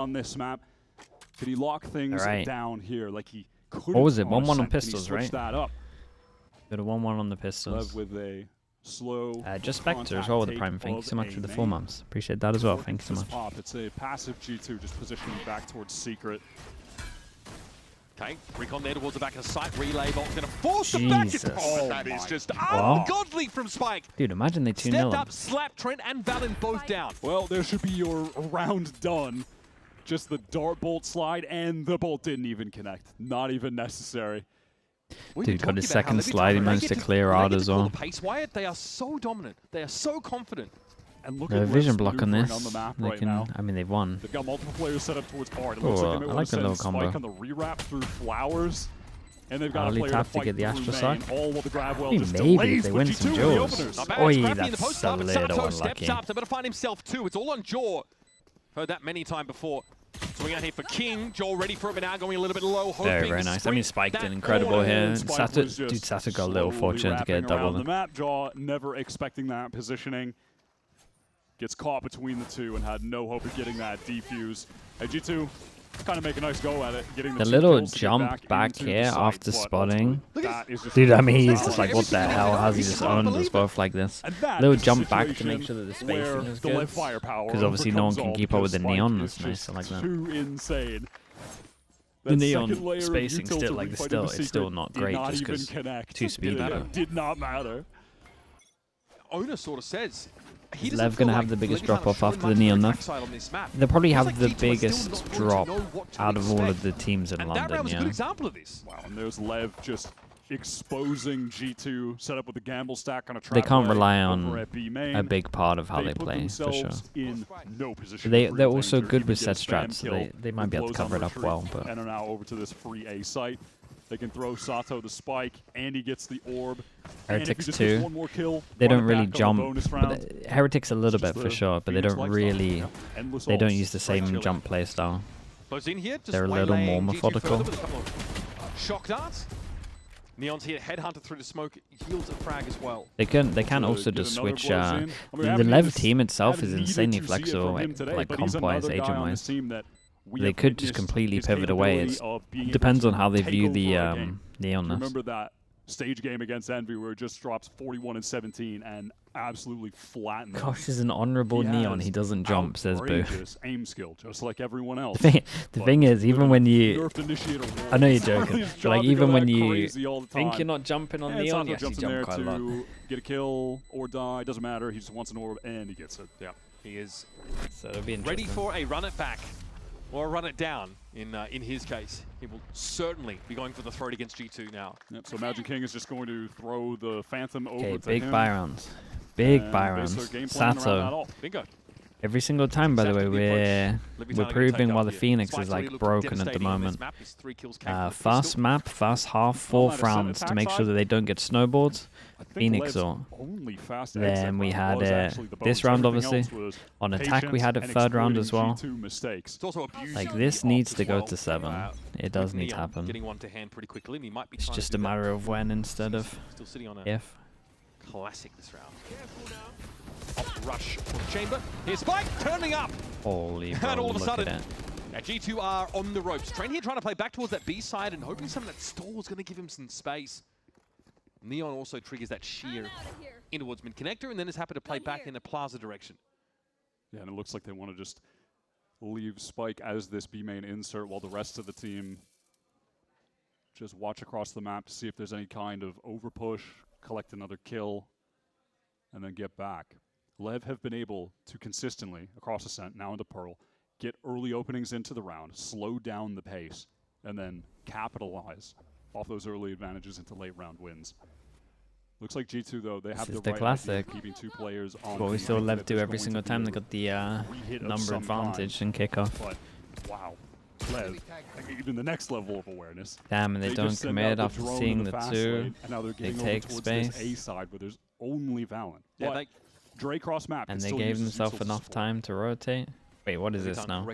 on this map. Could he lock things down here like he could? What was it? 1-1 on pistols, right? That up. Got a 1-1 on the pistols. With a slow just Spectre as well with the Prime. Thank you so much for the 4 months. Appreciate that as well. Thank you so much. Pop. It's a passive G2 just positioning back towards Secret. Okay, recon there towards the back of the site. Relay Volt's going to force the back. Oh, that is just ungodly from Spike. Dude, imagine they 2-0. Stepped up, slapped Trent and Valen both down. Well, there should be your round done. Just the dart bolt slide, and the bolt didn't even connect. Not even necessary. Dude, got his second slide. He managed to clear out as well. Pace Wyatt, they are so dominant. They are so confident. And look no at vision block on this. On the map they can. I mean, they've won. They've got multiple players set up towards Bard. It I like the little combo. Spike on the rewrap through Flowers. And they've got a player tap to get the Astro Side. All while the grab well just maybe if they win some jaws. Oi, that's a little unlucky. Steps up, they're going to find himself too. It's all on Jaw. Heard that many times before. Swing out here for King. Jaw ready for it, but now going a little bit low. Very nice. I mean, Spike did incredible here. Sato got a little fortunate to get a double. The map, Jaw never expecting that positioning. Gets caught between the two and had no hope of getting that defuse. G2 kind of make a nice go at it, getting the little jump back here after spotting. Dude, I mean, he's just like, what the hell? How's he just owned us both like this? Little jump back to make sure that the spacing is good. Because obviously no one can keep up with the Neon. That's nice. I like that. Too insane. The Neon spacing still, like, it's still not great just because too speedy. Did not matter. Owner sort of says, LEV gonna have the biggest drop off after the Neon enough. They'll probably have the biggest drop out of all of the teams in London. That was a good example of this. Wow, and there's LEV just exposing G2, set up with the gamble stack on a trap. They can't rely on a big part of how they play, for sure. In no position they're also good with set strats, so they might be able to cover it up well. But and are now over to this free A site. They can throw Sato the spike, and he gets the orb. Heretics too. They don't really jump. But Heretics a little bit for sure, but they don't really. They don't use the same jump play style. They're a little more methodical. Shock darts. Neon's here, headhunter through the smoke, yields a frag as well. They can also just switch. The LEV team itself is insanely flexible, like comp-wise, agent-wise. They could just completely pivot away. It depends on how they view the Neonness. Remember that stage game against Envy where it just drops 41 and 17 and absolutely flattened them. Gosh, is an honorable Neon. He doesn't jump, says Boo. Aim skill, just like everyone else. The thing is, even when you... I know you're joking, but like even when you think you're not jumping on Neon, you actually jump quite a lot. Get a kill or die, doesn't matter. He just wants an orb and he gets it. Yeah, he is so it'll be ready for a run it back. Or run it down, in his case. He will certainly be going for the throat against G2 now. Yep, so Magic King is just going to throw the Phantom over to him. Big buy rounds. Big buy rounds. Sato. Bingo. Every single time, by the way, we're proving why the Phoenix is like broken at the moment. Fast map, fast half, 4 rounds to make sure that they don't get snowboard. Phoenix or then we had this round obviously. On attack we had it 3rd round as well. Like this needs to go to 7. It does need to happen. It's just a matter of when instead of if. Classic this round. Off rush for the chamber. Here's Spike turning up. Holy bro, and all of a sudden, now G2 are on the ropes. Trent here trying to play back towards that B side and hoping some of that stall is going to give him some space. Neon also triggers that shear in towards mid connector and then is happy to play back in the plaza direction. Yeah, and it looks like they want to just leave Spike as this B main insert while the rest of the team just watch across the map to see if there's any kind of overpush, collect another kill, and then get back. LEV have been able to consistently, across Ascent, now into Pearl, get early openings into the round, slow down the pace, and then capitalize off those early advantages into late round wins. Looks like G2, though, they have the right classic. idea of keeping 2 players on. What we saw LEV do every single time they got the number advantage and kickoff. But, wow. LEV, even the next level of awareness. Damn, and they don't commit after seeing the 2. They take space. A side where there's only Valen. Yeah, Dre cross map. And they gave themselves enough time to rotate. Wait, what is this now?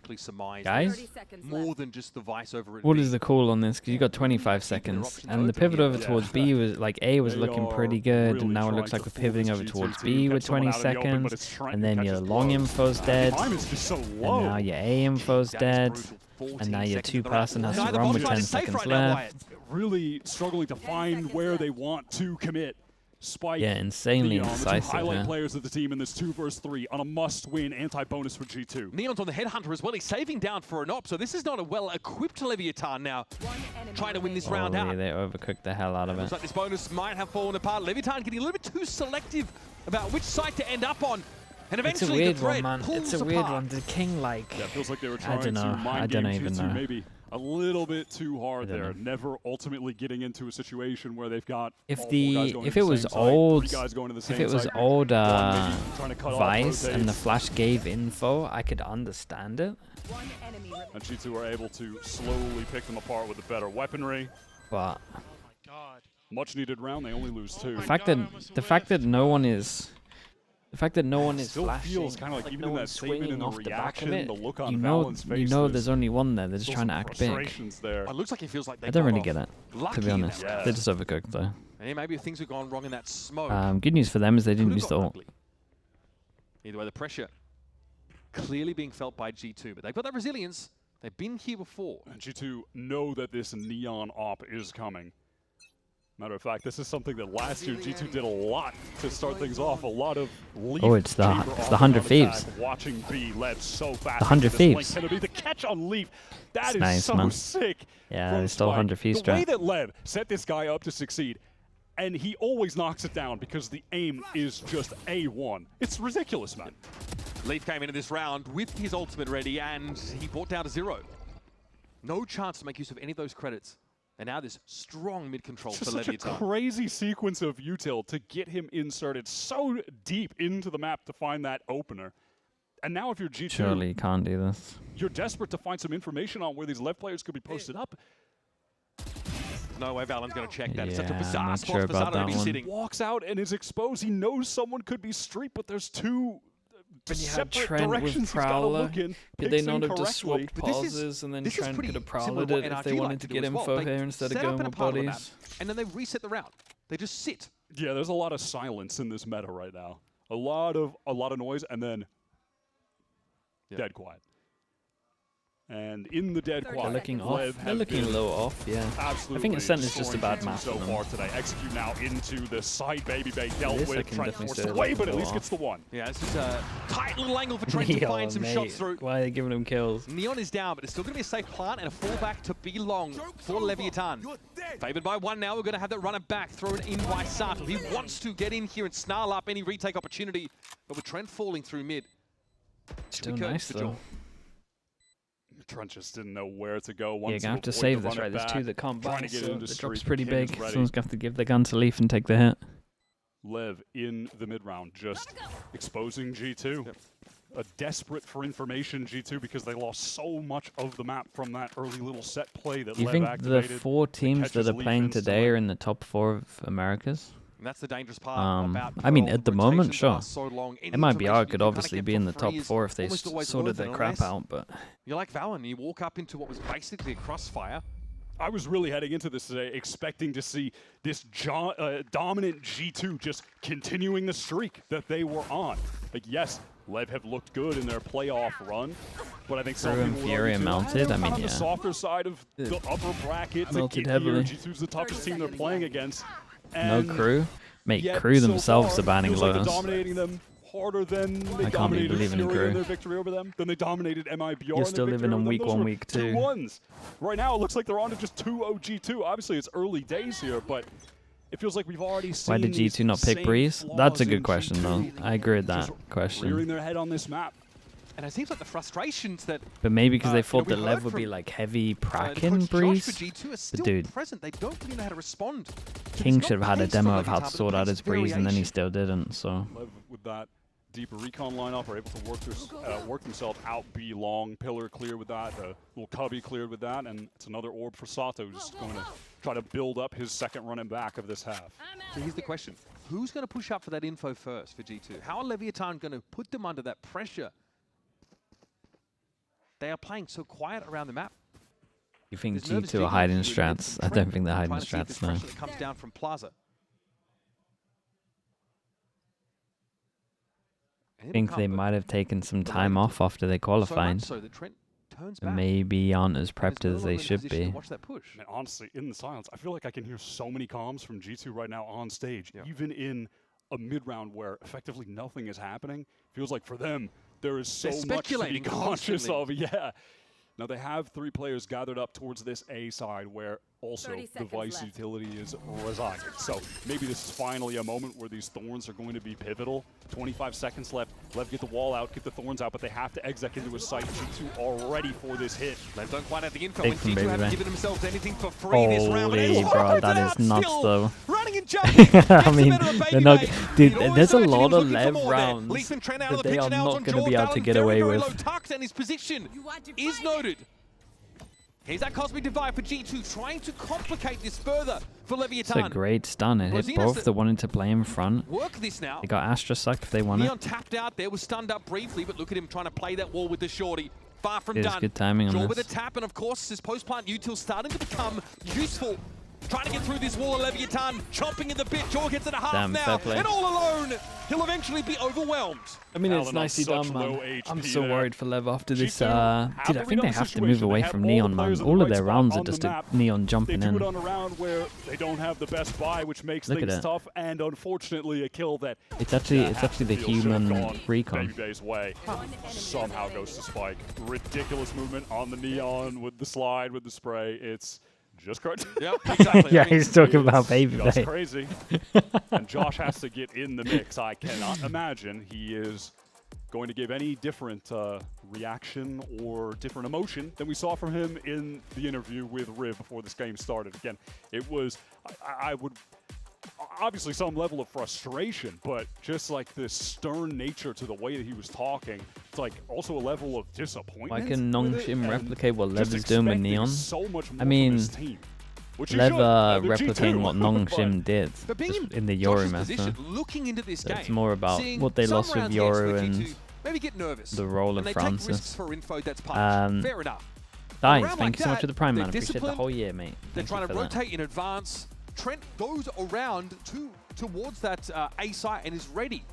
Guys? More than just the vice over What is the call on this? Because you got 25 seconds. And the pivot over towards B was, like, A was looking pretty good. And now it looks like we're pivoting over towards B with 20 seconds. And then your long info's dead. And now your A info's dead. And now your 2-person has to run with 10 seconds left. Really struggling to find where they want to commit. Spike, yeah, insanely Neon, indecisive. The two highlight players of the team in this 2 versus 3 on a must-win anti-bonus for G2. Neon's on the Headhunter as well. He's saving down for an op, so this is not a well-equipped LEVIATAN now. Trying to win this round out. They overcooked the hell out of it. Looks like this bonus might have fallen apart. LEVIATAN getting a little bit too selective about which side to end up on. And eventually it's a weird one, man. It's a weird apart. one. The King, like... Yeah, it feels like they were trying I don't know. I don't even know. Maybe a little bit too hard there. Never ultimately getting into a situation where they've got if it was old Vice and the Flash gave info, I could understand it. And G2 were able to slowly pick them apart with the better weaponry. But much needed round, they only lose 2. The fact that no one is still flashing, feels kind of like even in that statement, in the reaction, the look on you Valorant's face. You know there's only one there. They're just trying to act big. There. It looks like he feels like they I don't really get it, to be honest. Yes. They're just overcooked though. Hey, maybe things have gone wrong in that smoke. Good news for them is they didn't use the ult. Either way, the pressure clearly being felt by G2, but they've got that resilience. They've been here before. And G2 know that this Neon op is coming. Matter of fact, this is something that last year G2 did a lot to start things off. A lot of leaf. Oh, it's the 100 Thieves. Watching B led so fast. The 100 Thieves. Can it be the catch on Leaf? That is nice, so man. sick. Yeah, they stole 100 Thieves. The way that Lev set this guy up to succeed, and he always knocks it down because the aim is just A1. It's ridiculous, man. Leaf came into this round with his ultimate ready, and he brought down to 0. No chance to make use of any of those credits. And now this strong mid-control for LEVIATAN. Such a crazy sequence of util to get him inserted so deep into the map to find that opener. And now if you're G2... Surely you can't do this. You're desperate to find some information on where these LEV players could be posted up. No way Valorant's going to check that. Yeah, it's such a bizarre I'm not spot sure for about Zato to that be one. sitting. Walks out and is exposed. He knows someone could be street, but there's 2... When you had separate Trent with directions Prowler, could they not have just swapped But this pauses and then this is Trent pretty could have similar prowled to what it if they NRG wanted like to do get as well. info They here instead of set up going in a with part of the bodies? map, and then they reset the round. They just sit. Yeah, there's a lot of silence in this meta right now. A lot of noise, and then dead quiet. And in the dead quiet, They're looking Lev off. They're have looking a been little off, yeah. absolutely I think Ascent is just a bad map so for them. far today. Execute now into the side, baby bait dealt This I with. can Trent definitely forced say away, like but a at least little gets the one. Yeah, this is a tight little angle for Trent to find some shots through. Why are they giving him kills? Neon is down, but it's still going to be a safe plant and a fallback to be long for LEVIATAN. Favored by 1 now. We're going to have that runner back thrown in by Sato. He wants to get in here and snarl up any retake opportunity, but with Trent falling through mid. Still nice though. Trent just didn't know where to go. Yeah, you're gonna have to save this, right? There's 2 that can't buy, so the drop's street. pretty King is big. ready. Someone's gonna have to give the gun to Leaf and take the hit. Lev in the mid round, just exposing G2. A desperate for information G2 because they lost so much of the map from that early little set play that Do you Lev think activated. the 4 teams that are Leaf playing instantly. today are in the top 4 of Americas? And that's the dangerous part about I mean, at the moment, rotations sure. are so long. Any MIBR information could you can obviously kinda be get in for the top free is 4 if they almost always sorted worth their it, crap unless out, but... You're like Valorant, you walk up into what was basically a crossfire. I was really heading into this today expecting to see this dominant G2 just continuing the streak that they were on. Like, yes, Lev have looked good in their playoff run, but I think some Crew and people Fury would melted. I mean, on yeah. the softer side of the upper bracket. Melted heavily. G2's the toughest team they're playing against. No And Crew? Mate, yet Crew so themselves far, are banning feels like they're Lotus. dominating them harder than they I can't be dominated believing in Fury Crew. in their victory over them, than they dominated MIBR. You're in still their living victory on over week them. 1, Those were week 2 2. ones. Right now, it looks like they're on to just 2 OG2. Obviously, it's early days here, but it feels like we've already seen. Why did G2 not pick Breeze? That's a good question, though. I agree with that question. Rearing their head on this map. And it seems like the frustrations that... But maybe because they thought we the heard Lev would be from, like heavy Coach Praken Breeze. Josh for G2 are still dude, present. They don't really know how to respond. King should have had a Based on demo of how to LEVIATAN, sort but out his Breeze, and then he variation. still didn't, so... Lev with that deeper recon lineup are able to work themselves out B long, pillar clear with that, little cubby cleared with that, and it's another orb for Sato just going to try to build up his second running back of this half. So here's the question. Who's going to push up for that info first for G2? How are LEVIATAN going to put them under that pressure? they are playing so quiet around the map. You think G2 are hiding strats? I don't think they're hiding strats, no. That comes down from Plaza. I think they might have taken some time off after they qualified. So that Trent turns And back. maybe aren't as prepped as they should be. Watch that push. Man, honestly, in the silence, I feel like I can hear so many comms from G2 right now on stage, even in a mid-round where effectively nothing is happening. Feels like for them, there is so much to be conscious of. Yeah. Now they have 3 players gathered up towards this A side where also the Vice utility is residing. So maybe this is finally a moment where these Thorns are going to be pivotal. 25 seconds left. LEV get the wall out, get the Thorns out, but they have to exec into a site. G2 are ready for this hit. LEV don't quite have the info. When G2 haven't given themselves anything for free this round. Holy bro, that is nuts though. Running and jumping. I mean, they're not, dude, there's a lot of LEV rounds that they are not going to be able to get away with. And his position is noted. Here's that Cosmic Divide for G2, trying to complicate this further for LEVIATAN. It's a great stun. It hit both that wanted to play in front. Work this now. They got Astra sucked if they want Neon tapped out there, was stunned up briefly, but look at him trying to play that wall with the shorty. Far from done. Good timing on Jaw this. with a tap, and of course, his post-plant util starting to become useful. Trying to get through this wall of LEVIATAN, chomping in the bit. Jaw gets it a half now, and all alone, he'll eventually be overwhelmed. I mean, it's nicely done, man. I'm so worried for LEV after this. Dude, I think they have to move away from Neon, man. All of their rounds are just a Neon jumping in. They do it on a round where they don't have the best buy, which makes things tough, and unfortunately a kill that it's actually the human recon. Baby's way somehow goes to Spike. Ridiculous movement on the Neon with the slide, with the spray. It's just crazy. Yep, exactly. Yeah, he's talking about Baby That's Bay. crazy. And Josh has to get in the mix. I cannot imagine he is going to give any different reaction or different emotion than we saw from him in the interview with Riv before this game started. Again, it was, I would, obviously some level of frustration, but just like this stern nature to the way that he was talking, it's like also a level of disappointment. Why can Nongshim replicate what LEV is doing with Neon? So much more I mean, LEV replicating what Nongshim did in the Yoru meta. Looking into this game, it's more about what they lost with Yoru and maybe get nervous. The role of Francis. For info that's fair enough. Dice, thank you so much for the Prime, man. Appreciate the whole year, mate. They're trying to rotate in advance. Trent goes around towards that A site and is ready.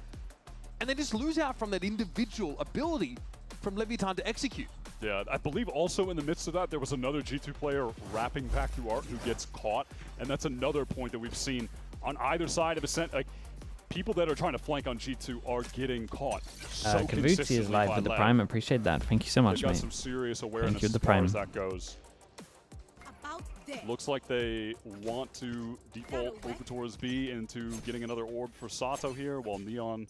And they just lose out from that individual ability from LEVIATAN to execute. Yeah, I believe also in the midst of that, there was another G2 player wrapping back through Art who gets caught. And that's another point that we've seen on either side of Ascent. Like, people that are trying to flank on G2 are getting caught so Kavuti is live with the Prime. I appreciate that. Thank you so much, They've got mate. some serious awareness Thank you, the as far Prime. as that goes. Looks like they want to default over towards B into getting another orb for Sato here, while Neon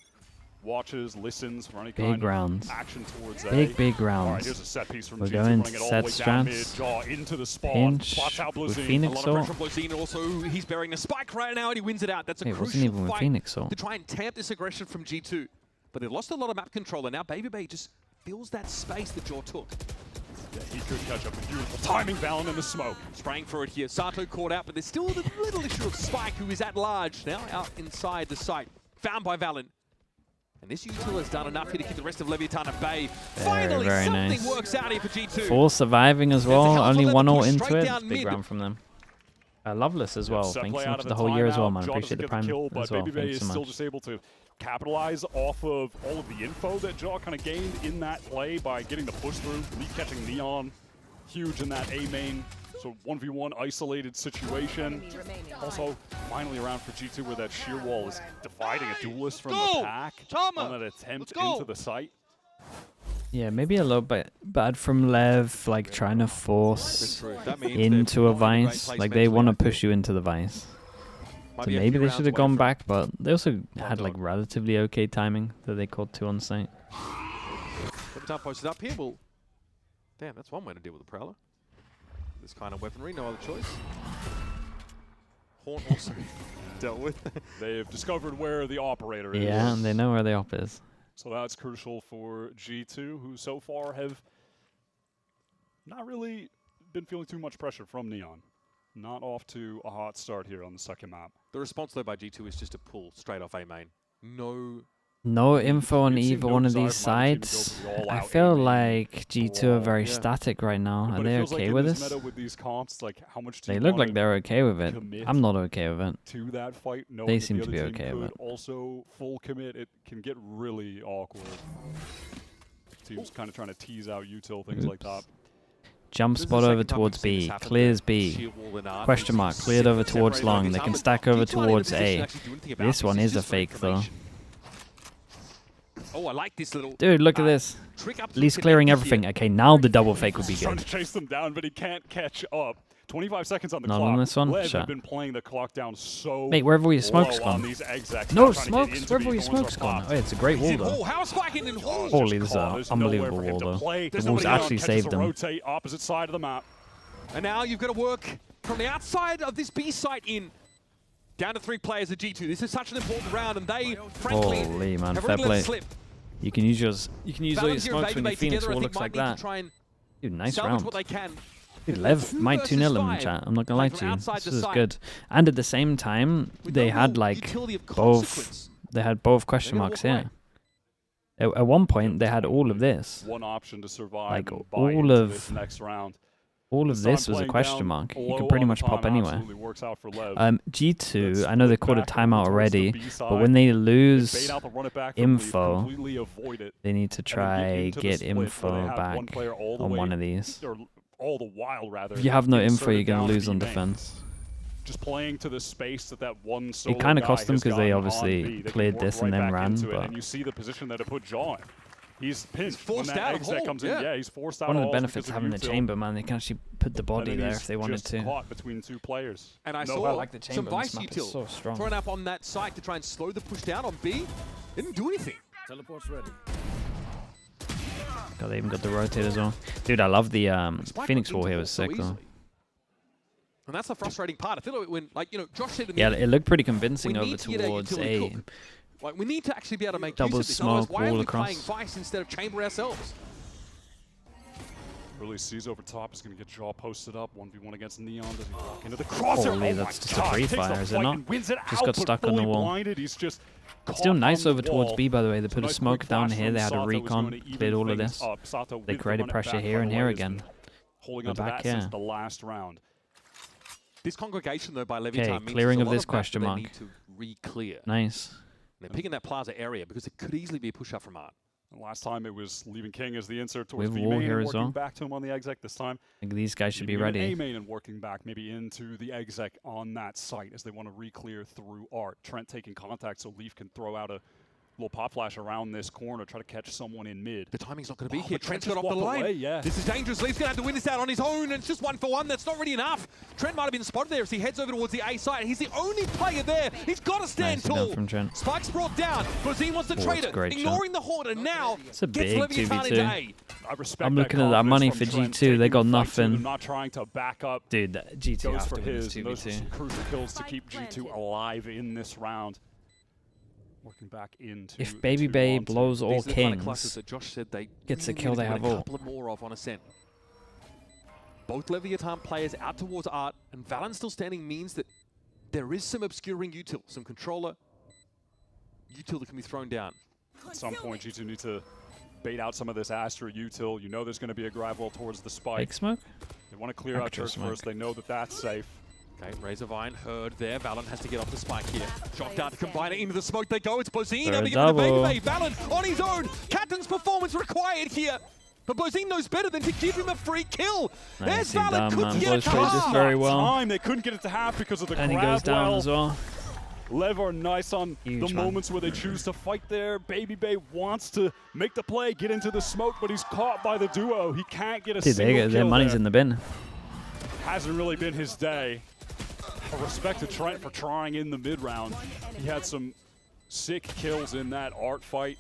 watches, listens for any kind of action towards A. Big rounds. All right, here's a set piece from We're G2, going running it all the way down mid, Jaw into the spawn. Spots out with Blazine. Phoenix A lot of pressure on Blazine. Also, he's bearing the spike right now, and he wins it out. That's a crucial fight to try and tamp this aggression from G2. But they lost a lot of map control, and now Baby Bay just fills that space that Jaw took. Yeah, he could catch up. Beautiful timing, Valen in the smoke. Spraying for it here. Sato caught out, but there's still the little issue of Spike, who is at large, now out inside the site. Found by Valen. And this util has done enough here to keep the rest of LEVIATAN at bay. Finally, something works out here for G2. 4 surviving as well. Only 1 all into it. Big round from them. Loveless as well. Thanks so much for the whole year as well, man. Appreciate the Prime as well. Baby Bay is still just able to capitalize off of all of the info that Jaw kind of gained in that play by getting the push through, catching Neon. Huge in that A main. So 1v1 isolated situation. Also, finally around for G2 where that sheer wall is dividing a duelist from the pack on that attempt into the site. Yeah, maybe a little bit bad from LEV, like trying to force into a vice. Like they want to push you into the vice. So maybe they should have gone back, but they also had like relatively okay timing that they called 2 on site. LEVIATAN posted up here. Well, damn, that's one way to deal with the Prowler. This kind of weaponry, no other choice. Horn also dealt with. They've discovered where the operator is. Yeah, and they know where the op is. So that's crucial for G2, who so far have not really been feeling too much pressure from Neon. Not off to a hot start here on the second map. The response, though, by G2 is just to pull straight off A main. No No info on either one of these sides. I feel like G2 are very static right now. Are they okay with this? They look like they're okay with it. I'm not okay with it. To that fight, they seem to be okay with it. Also, full commit, it can get really awkward. Teams kind of trying to tease out util, things like that. Jump spot over towards B. Clears B. Question mark. Cleared over towards long. They can stack over towards A. This one is a fake though. Oh, I like this little. Dude, look at this. At least clearing everything. Okay, now the double fake would be good. Trying to chase them down, but he can't catch up. 25 seconds on the Not clock. on this one. LEV Sure. have been playing the clock down so. Mate, wherever your smoke's low on gone. these execs, No trying to get smokes. into Wherever B. your smoke's gone. Oh, it's a great wall though. How spiking in hole. Holy, this is an unbelievable wall though. The walls actually saved them. Rotate opposite side of the map. And now you've got to work from the outside of this B site in. Down to 3 players at G2. This is such an important round, and they, frankly, holy man, have fair really let it play. slip. You can use all your smokes when your Phoenix wall looks like that. Dude, nice round. Dude, Lev might 2-0 him in chat. I'm not gonna lie to you. This is good. And at the same time, they had like both. They had both question marks here. At one point, they had all of this. One option to survive. Like all of this next round. All of this was a question mark. You could pretty much pop anywhere. G2, I know they called a timeout already, but when they lose info, they need to try get info back on one of these. If you have no info, you're going to lose on defense. Just playing to the space that one solo it kind of guy cost them because they has obviously cleared this and then ran. But and you see the position that it put Jaw in. He's pinched. Forced when that out exec comes in. Yeah, he's forced out. One of the benefits of having the chamber, man, they can actually put the body there if they wanted to. Caught between 2 players. And I saw like the chamber. some Vice util so strong. thrown up on that site to try and slow the push down on B. Didn't do anything. Teleport's ready. God, they even got the rotate as well. Dude, I love the Phoenix wall here. Was sick though. And that's the frustrating part. I feel like when, like, you know, Josh said. Yeah, it looked pretty convincing over towards A. Like, we need to actually be able to make double use of this. smoke, why are we across. playing Vice instead of chamber ourselves? Really sees over top. Is going to get Jaw posted up. 1v1 against Neon. Does he walk into the crosser? Holy, that's just a pre-fire, is it not? Just got stuck on the wall. He's just it's still nice over towards B, by the way. They put a smoke down here. They had a recon, cleared all of this. They created pressure here and here again. Holding on back here. Since the last round. This congregation, though, by LEVIATAN means clearing of this question mark. They need to re-clear. Nice. They're picking that plaza area because it could easily be a push-up from Art. Last time it was leaving King as the insert towards B main here and as working well. back to him on the exec this time. I think these guys should be ready. A main and working back maybe into the exec on that site as they want to re-clear through Art. Trent taking contact so Leaf can throw out a little pop flash around this corner, try to catch someone in mid. The timing's not going to be here. Trent's got off the line. Yeah. This is dangerous. Leaf's going to have to win this out on his own, and it's just 1-for-1. That's not really enough. Trent might have been spotted there as he heads over towards the A side. He's the only player there. He's got to stand tall. From Trent. Spike's brought down. Brazil wants to trade it, ignoring the horde, and now it's a gets big LEVIATAN into A. I'm looking at that money for G2. They got nothing. Not trying to back up. Dude, G2 goes have for to win his. this 2v2. Those are some crucial kills to keep G2 alive in this round. Working back into if Baby Bay blows all kings, that Josh said they gets the kill they have all. A couple more of on Ascent. Both LEVIATAN players out towards Art, and Valorant still standing means that there is some obscuring util, some controller util that can be thrown down. At some point, G2 need to bait out some of this Astra util. You know there's going to be a grab wall towards the spike. Fake smoke? They want to clear out Church first. They know that that's safe. Okay, Razorvine heard there. Valorant has to get off the spike here. Shock dart to combine it into the smoke. They go. It's Bozine having it with the Baby. Valorant on his own. Captain's performance required here. But Bozine knows better than to give him a free kill. There's Valorant. Couldn't get it to half. This very well. They couldn't get it to half because of the grab. And he goes down as well. LEV are nice on the moments where they choose to fight there. Baby Bay wants to make the play, get into the smoke, but he's caught by the duo. He can't get a single kill. Their money's in the bin. Hasn't really been his day. Respect to Trent for trying in the mid round. He had some sick kills in that Art fight.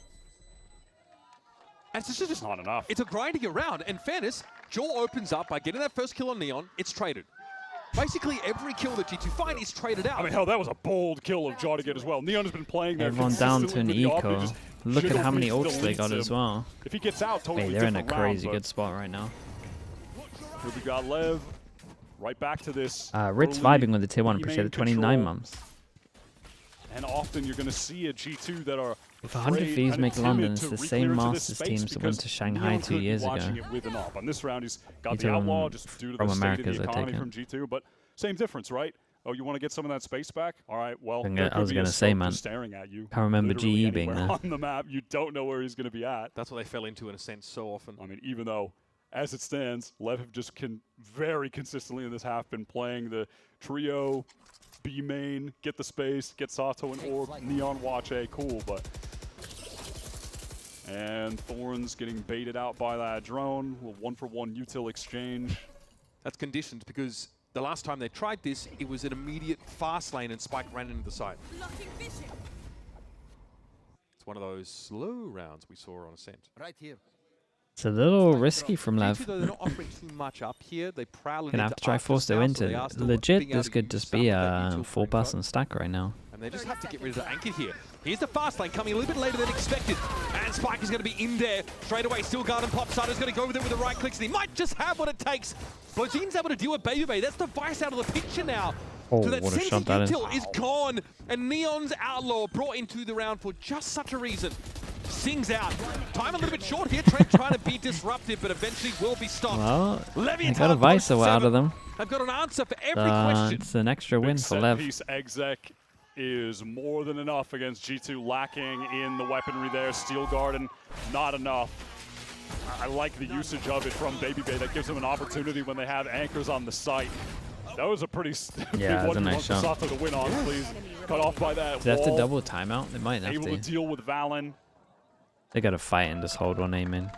And it's just not enough. It's a grinding around. And fairness, Joel opens up by getting that first kill on Neon. It's traded. Basically, every kill that G2 find is traded out. I mean, hell, that was a bold kill of Jaw to get as well. Neon has been playing there. Everyone down to an eco. Look at how many ults they got as well. If he gets out, totally they're in a crazy good spot right now. Here we got LEV. Right back to this. Ritz vibing with the tier 1. Appreciate the 29 months. And often you're going to see a G2 that are if 100 Thieves make London, it's the same Masters teams that went to Shanghai 2 years ago. On this round, he's got the Outlaw just due to the state of the economy from G2, but same difference, right? Oh, you want to get some of that space back? All right, well, I was going to say, man, staring at you. Can't remember GE being there. On the map, you don't know where he's going to be at. That's what they fell into in a sense so often. I mean, even though, as it stands, LEV have just very consistently in this half been playing the trio, B main, get the space, get Sato and Orb, Neon watch A, cool, but... And Thorns getting baited out by that drone, a 1-for-1 util exchange. That's conditioned because the last time they tried this, it was an immediate fast lane and Spike ran into the site. It's one of those slow rounds we saw on Ascent. Right here. It's a little risky from LEV. Though they're not offering too much up here. They prowling Gonna have to try force their into. Legit, this could just be a 4-person stack right now. And they just have to get rid of the anchor here. Here's the fast lane coming a little bit later than expected. And Spike is going to be in there straight away. Still guard and pop. Sato's going to go with it with the right clicks. And he might just have what it takes. Bloteam's able to deal with Baby Bay. That's the Vice out of the picture now. Oh, so that what a shot that is gone. And Neon's Outlaw brought into the round for just such a reason. Sings out. Time a little bit short here. Trent trying to be disruptive, but eventually will be stopped. Well, LEVIATAN they got a Vice out of them. I've got an answer for every question. It's an extra win for LEV. Piece exec is more than enough against G2, lacking in the weaponry there. Steel Garden, not enough. I like the usage of it from Baby Bay. That gives them an opportunity when they have anchors on the site. That was a pretty big one. Nice shot. Sato to win on, please. Cut off by that Do they have to wall. double timeout? They might have Able to deal with Valen. They got to fight and just hold one aim in.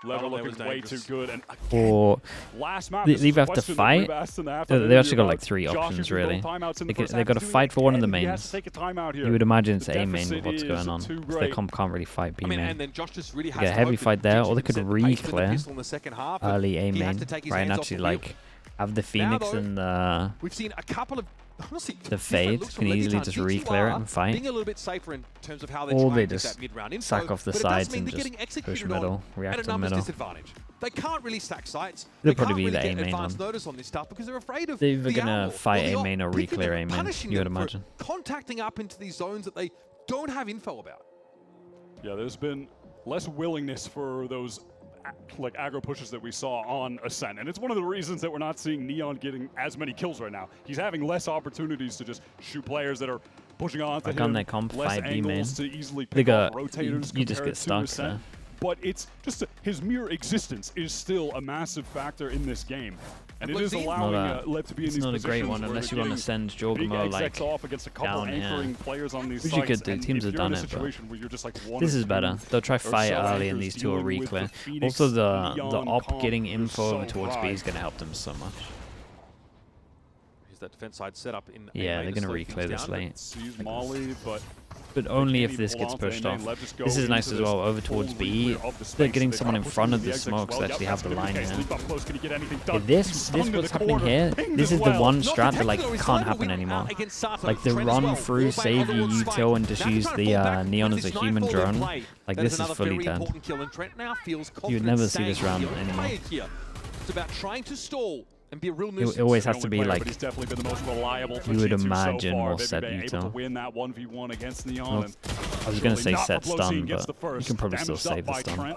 LEV looking way too good. And Or last map, LEV have to fight. They actually got like 3 options really. They got to fight for one of the mains. You would imagine it's A main with what's going on. So they can't really fight B main. They get a heavy fight there, or they could re-clear early A main, right, and actually like have the Phoenix and the We've seen a couple of the Fade can easily just re-clear it and fight. Being a little bit safer in terms of how Or they just sack off the sides and just push middle, react to middle. They can't really stack sites. They'll probably be the A main one. Notice on this stuff because they're afraid of They're either gonna fight A main or re-clear A main, you would imagine. Contacting up into these zones that they don't have info about. Yeah, there's been less willingness for those like aggro pushes that we saw on Ascent, and it's one of the reasons that we're not seeing Neon getting as many kills right now. He's having less opportunities to just shoot players that are pushing on to him, their comp less fight B main. angles to easily pick off rotators. You just get stuck there. But it's just his mere existence is still a massive factor in this game. And it is allowing LEV to be in these positions. It's not a great one unless you want to send Jorgamo like off against a couple anchoring players on these which you could do. Teams have done it, but this is better. They'll try fight early and these two will re-clear. Also, the op getting info over towards B is going to help them so much. Here's that defense side set up in. Yeah, they're going to re-clear this late. Molly, but only if this gets pushed off. This is nice as well, over towards B. They're getting someone in front of the smokes to actually have the line here. If this what's happening here, this is the one strat that like can't happen anymore. Like the run through, save your util and just use the Neon as a human drone. Like this is fully dead. You would never see this round anymore. It's about trying to stall. And be a real it always has to be like, he's definitely been the most reliable you would imagine more set util. To win that 1v1 against Neon. Well, I was going to say set stun, but you can probably still save the stun.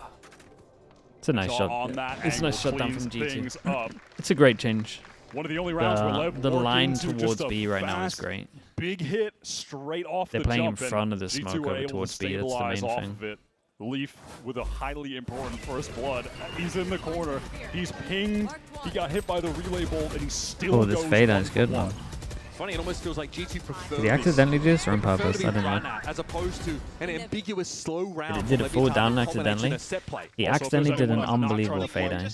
It's a nice shot. It's a nice shutdown from G2. It's a great change. One of the only rounds where LEV the line towards B right now is great. Big hit straight off They're the playing in jump, front of the smoke over towards B. That's the main thing. Leaf with a highly important first blood. He's in the corner. He's pinged. He got hit by the relay bolt, and he still goes. Oh, this Fade is good, man. Funny, it almost feels like G2 prefers. Did he accidentally do this or on purpose? I don't know. As opposed to an ambiguous slow round. Did it fall down accidentally? He accidentally did an unbelievable Fade.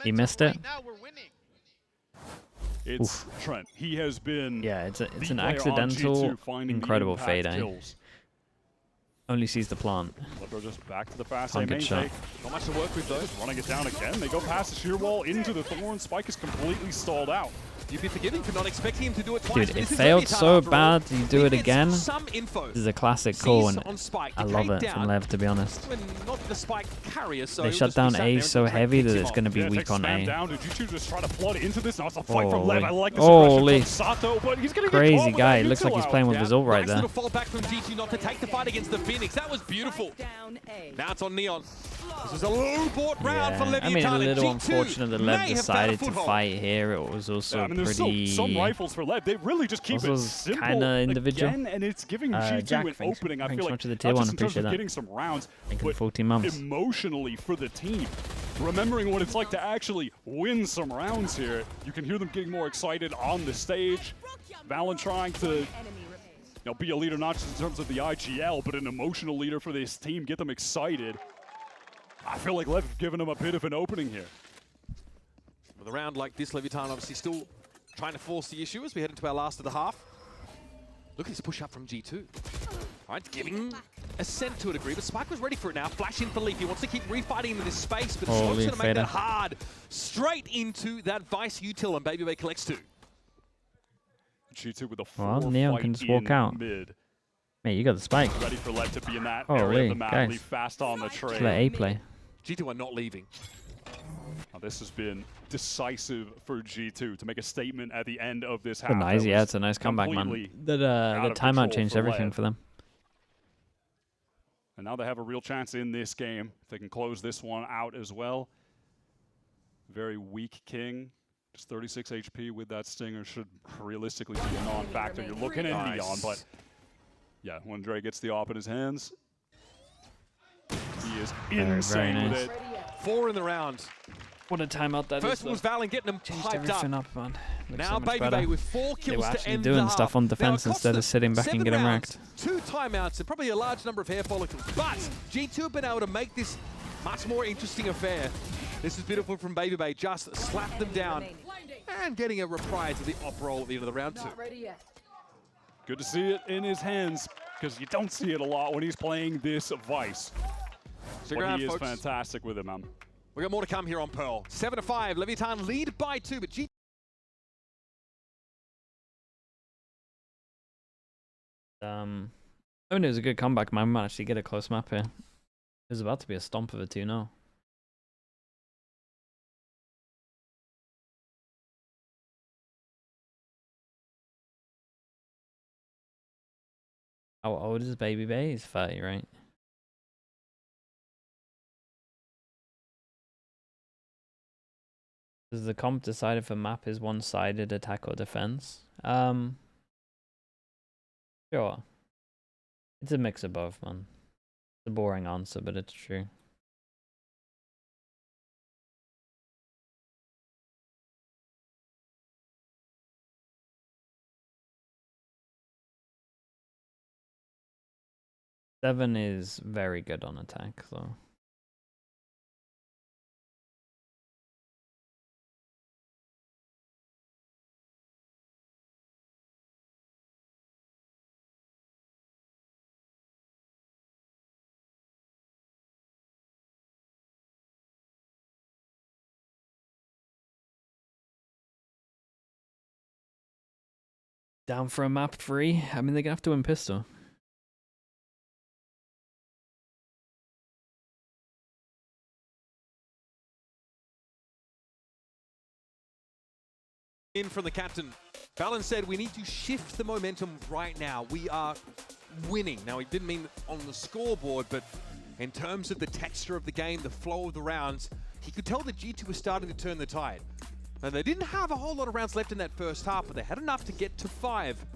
He missed it. It's Trent. He has been. Yeah, it's an accidental, incredible Fade. Only sees the plant. Just back to the fast Can't get shot. Not much to work with though. Running it down again. They go past the shear wall into the Thorn. Spike is completely stalled out. you'd be forgiving for not expecting him to do it twice. Dude, it failed so bad. You do it again. This is a classic call, and I love it from LEV, to be honest. They shut down A so heavy that it's going to be weak on A. Holy. Crazy guy. It looks like he's playing with his ult right there. Fall back from G2 not to take the fight against the Phoenix. That was beautiful. Now it's on Neon. This is a low-bought round for LEVIATAN. I mean, a little unfortunate that LEV decided to fight here. It was also pretty... some rifles for LEV. They really just keep it simple kind of individual. Again, and it's giving G2 an opening. I feel like to the tier one, in terms appreciate of that. getting some rounds, but 14 months. Emotionally for the team. Remembering what it's like to actually win some rounds here. You can hear them getting more excited on the stage. VALORANT trying to be a leader not just in terms of the IGL, but an emotional leader for this team, get them excited. I feel like LEV have given them a bit of an opening here. With a round like this, LEVIATAN obviously still trying to force the issue as we head into our last of the half. Look at this push up from G2. All right, giving Ascent to a degree, but Spike was ready for it now. Flash in for LEV. He wants to keep refighting into this space, but Smoke's going to make that hard. Straight into that Vice util, and BabyBay collects 2. G2 with a Neon can just walk out. Mid. Mate, you got the spike. Ready for LEV to be in that area of the map. Guys. Fast on the trade. Let A play. G2 are not leaving. Now, this has been decisive for G2 to make a statement at the end of this half. Nice, yeah, it's a nice comeback, man. The timeout changed everything for them. And now they have a real chance in this game. If they can close this one out as well. Very weak King. Just 36 HP with that Stinger should realistically be a non-factor. You're looking at Neon, but yeah, when Dre gets the op in his hands, he is insane with it. 4 in the round. What a timeout that First is. was VALORANT getting them hyped up. Man. Now so BabyBay with 4 kills they were to actually end doing the stuff on defense instead of sitting back and getting wrecked. 2 timeouts and probably a large number of hair follicles. But G2 have been able to make this much more interesting affair. This is beautiful from BabyBay. Just slap them down and getting a reprise of the op roll at the end of the round 2. Good to see it in his hands because you don't see it a lot when he's playing this Vice. But he is fantastic with it, man. We got more to come here on Pearl. 7-5, LEVIATAN lead by 2, but G2. I mean, it was a good comeback, man. We managed to get a close map here. It was about to be a stomp of a 2-0. How old is BabyBay? He's 30, right? Does the comp decide if a map is one-sided attack or defense? Sure. It's a mix of both, man. It's a boring answer, but it's true. Seven is very good on attack, though. Down for a map 3? I mean, they're gonna have to win pistol. In from the captain. VALORANT said we need to shift the momentum right now. We are winning. Now, he didn't mean on the scoreboard, but in terms of the texture of the game, the flow of the rounds, he could tell that G2 was starting to turn the tide. Now, they didn't have a whole lot of rounds left in that first half, but they had enough to get to 5.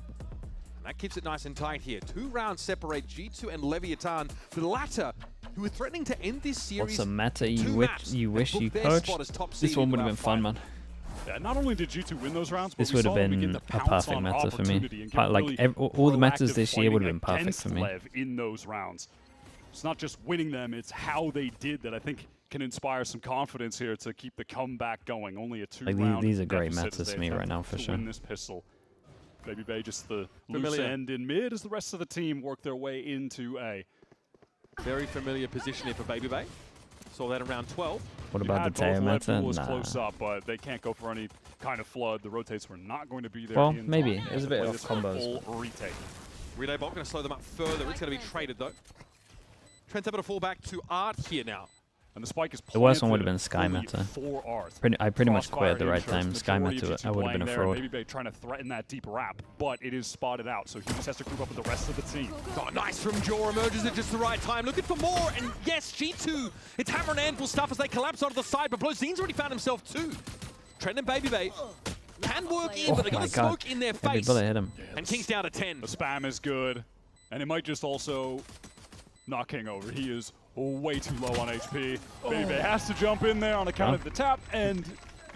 And that keeps it nice and tight here. 2 rounds separate G2 and LEVIATAN. The latter, who were threatening to end this series. What's a meta you wish you coached? This one would have been fun, man. Yeah, not only did G2 win those rounds, but this would have been a perfect meta for me. Like all the metas this year would have been perfect for me. LEV in those rounds. It's not just winning them; it's how they did that. I think can inspire some confidence here to keep the comeback going. Only a 2-round. These are great metas to me right now for sure. Win this pistol. BabyBay just the loose end in mid as the rest of the team work their way into A. Very familiar position here for BabyBay. Saw that around 12. What about the Teo meta? Was close up, but they can't go for any kind of flood. The rotates were not going to be there. Well, maybe. It was a bit of combos. Full retake. Relay Bolt going to slow them up further. It's going to be traded, though. Trent's able to fall back to Art here now. And the spike is the worst one would have been Sky meta. I pretty much quit at the right time. Sky meta, I would have been a fraud. Maybe they're trying to threaten that deep wrap, but it is spotted out, so he just has to group up with the rest of the team. Oh, nice from Jaw, emerges at just the right time, looking for more, and yes, G2, it's hammer and anvil stuff as they collapse onto the side, but Blozine's already found himself too. Trent and Baby Bay can work in, but they got the smoke in their face. Every bullet hit him. And King's down to 10. The spam is good, and it might just also knock King over. He is way too low on HP. Baby Bay has to jump in there on account of the tap, and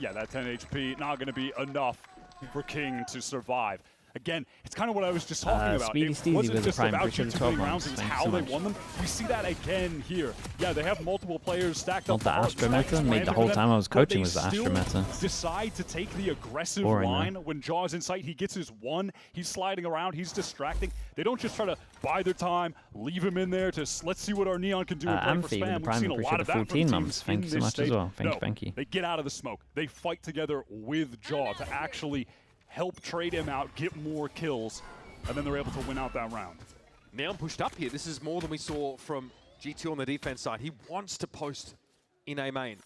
yeah, that 10 HP not going to be enough for King to survive. Again, it's kind of what I was just talking about. It wasn't just about G2 winning rounds, it was how they won them. We see that again here. Yeah, they have multiple players stacked up. Not the Astra meta. Made the whole time I was coaching was the Astra meta. Decide to take the aggressive line when Jaw's in sight. He gets his one. He's sliding around. He's distracting. They don't just try to buy their time, leave him in there to let's see what our Neon can do and play for spam. We've seen a lot of that from teams. Thank you so much as well. Thank you. They get out of the smoke. They fight together with Jaw to actually help trade him out, get more kills, and then they're able to win out that round. Neon pushed up here. This is more than we saw from G2 on the defense side. He wants to post in A main.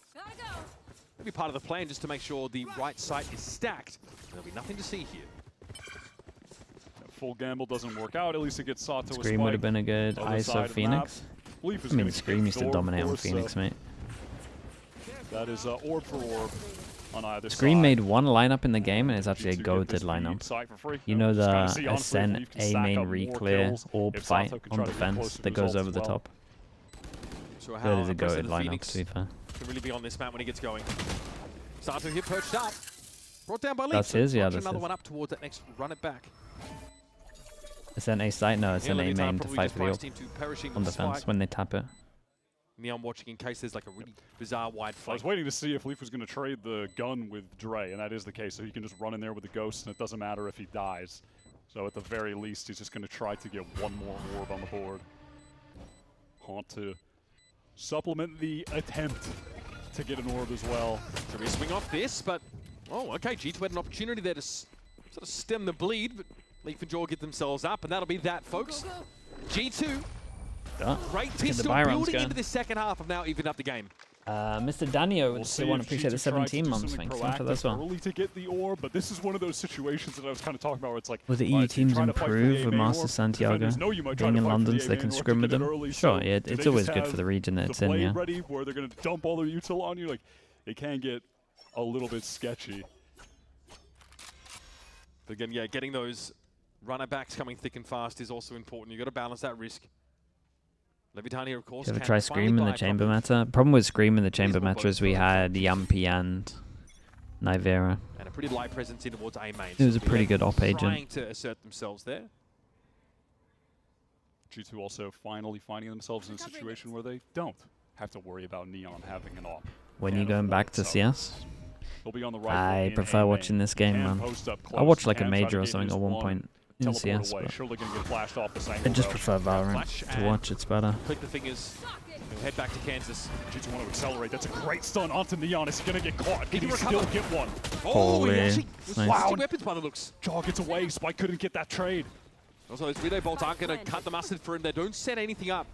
Maybe part of the plan just to make sure the right side is stacked. There'll be nothing to see here. That full gamble doesn't work out. At least it gets Sato. Scream would have been a good ISO Phoenix. I mean, Scream used to dominate on Phoenix, mate. That is orb for orb. Scream made one lineup in the game, and it's actually a goated lineup. You know the Ascent A main reclear orb fight on defense that goes over the top? That is a goated lineup, to be fair. Can really be on this map when he gets going. Sato here perched up. Brought down by Lee. That's his, yeah. Another one up towards that next, run it back. Ascent A site? No, it's an A main to fight for the orb on defense when they tap it. Neon watching in case there's like a really bizarre wide flank. I was waiting to see if Leaf was going to trade the gun with Dre, and that is the case. So he can just run in there with the ghost, and it doesn't matter if he dies. So at the very least, he's just going to try to get one more orb on the board. Haunt to supplement the attempt to get an orb as well. So we swing off this, but oh, okay. G2 had an opportunity there to sort of stem the bleed, but Leaf and Jaw get themselves up, and that'll be that, folks. G2. Great pistol building into the second half of now even up the game. Mr. Danio would still want to appreciate the 17 months. Thanks for that as well. Early to get the orb, but this is one of those situations that I was kind of talking about where it's like, will the EU teams improve with Master Santiago being in London so they can scrim with them? Sure, yeah, it's always good for the region that it's in, yeah. Ready where they're going to dump all their util on you, like it can get a little bit sketchy. But again, yeah, getting those runner backs coming thick and fast is also important. You've got to balance that risk. LEVIATAN here, of course. You ever try Scream in the chamber meta? Problem with Scream in the chamber meta is we had Yampy and Nivera. And a pretty light presence in towards A main. It was a pretty good op agent. Trying to assert themselves there. G2 also finally finding themselves in a situation where they don't have to worry about Neon having an op. When are you going back to CS? They'll be on the right. I prefer watching this game, man. I watched like a major or something at one point. In CS, but I just prefer Valorant to watch. It's better. Click the fingers. He'll head back to Kansas. G2 want to accelerate. That's a great stun onto Neon. Is he going to get caught? Can he still get one? Holy. Wow. Weapons by the looks. Jaw gets away. Spike couldn't get that trade. Also, those relay bolts aren't going to cut the mustard for him. They don't set anything up.